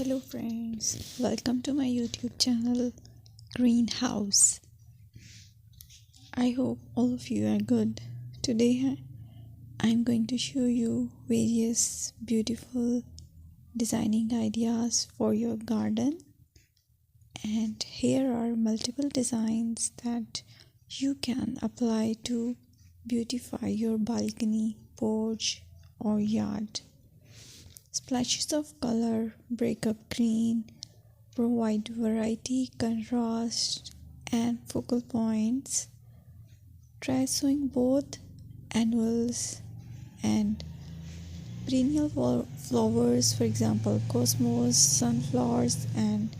Hello friends, welcome to my YouTube channel Greenhouse. I hope all of you are good. Today I'm going to show you various beautiful designing ideas for your garden, and here are multiple designs that you can apply to beautify your balcony, porch or yard. Splashes of color break up green, provide variety, contrast, and focal points. Try sowing both annuals and perennial flowers, for example, cosmos, sunflowers, and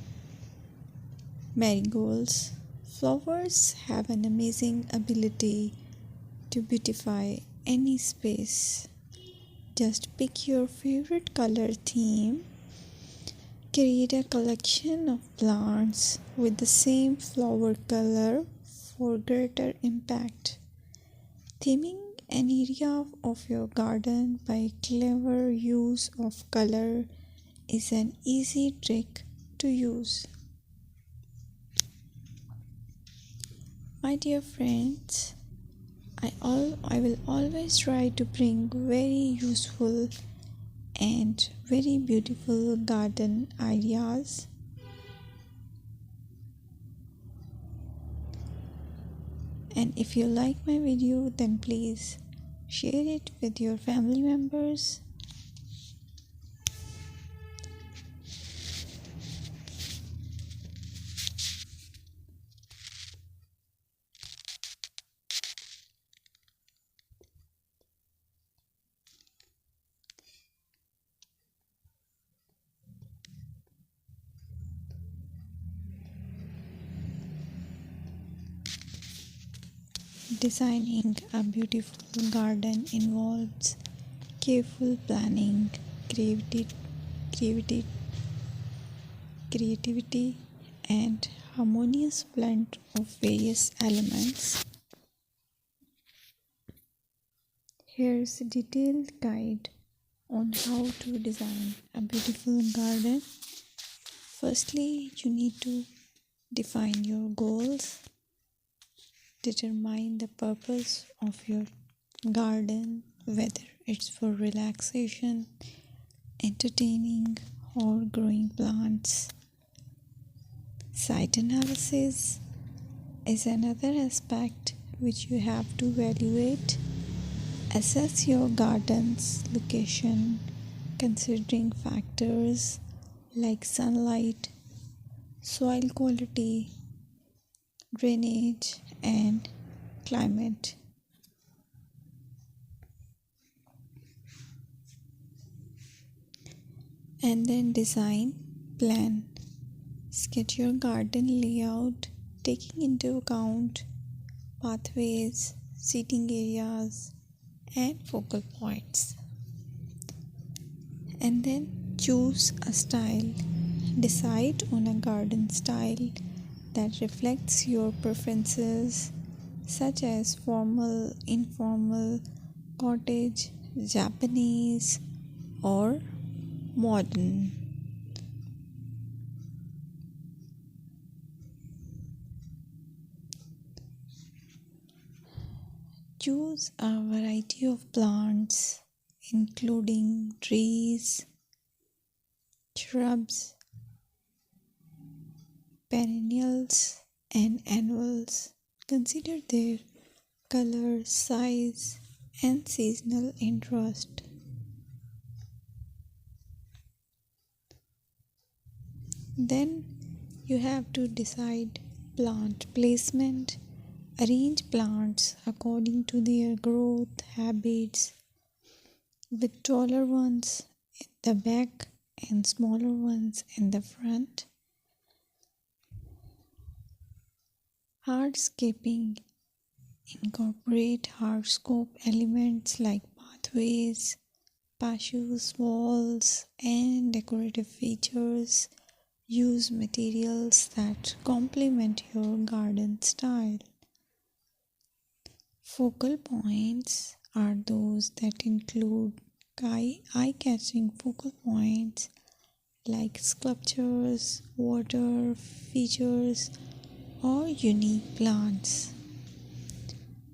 marigolds. Flowers have an amazing ability to beautify any space. Just pick your favorite color theme. Create a collection of plants with the same flower color for greater impact. Theming an area of your garden by clever use of color is an easy trick to use. My dear friends, I will always try to bring very useful and very beautiful garden ideas. And if you like my video, then please share it with your family members. Designing a beautiful garden involves careful planning, creativity, creativity, and harmonious blend of various elements. Here's a detailed guide on how to design a beautiful garden. Firstly, you need to define your goals. Determine the purpose of your garden, whether it's for relaxation, entertaining, or growing plants. Site analysis is another aspect which you have to evaluate. Assess your garden's location, considering factors like sunlight, soil quality, drainage, and climate. And then design plan. Sketch your garden layout, taking into account pathways, seating areas, and focal points. And then choose a style. Decide on a garden style that reflects your preferences, such as formal, informal, cottage, Japanese, or modern. Choose a variety of plants, including trees, shrubs, perennials, and annuals. Consider their color, size, and seasonal interest. Then you have to decide plant placement. Arrange plants according to their growth habits, with taller ones in the back and smaller ones in the front. Hardscaping. Incorporate hardscape elements like pathways, patios, walls, and decorative features. Use materials that complement your garden style. Focal points are those that include eye-catching focal points like sculptures, water features, or unique plants.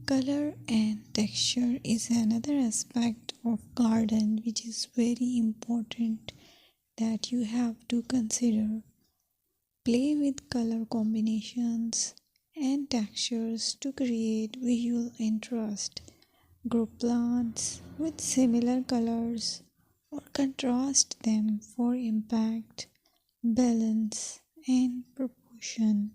Color and texture is another aspect of garden which is very important that you have to consider. Play with color combinations and textures to create visual interest. Group plants with similar colors or contrast them for impact, balance, and proportion.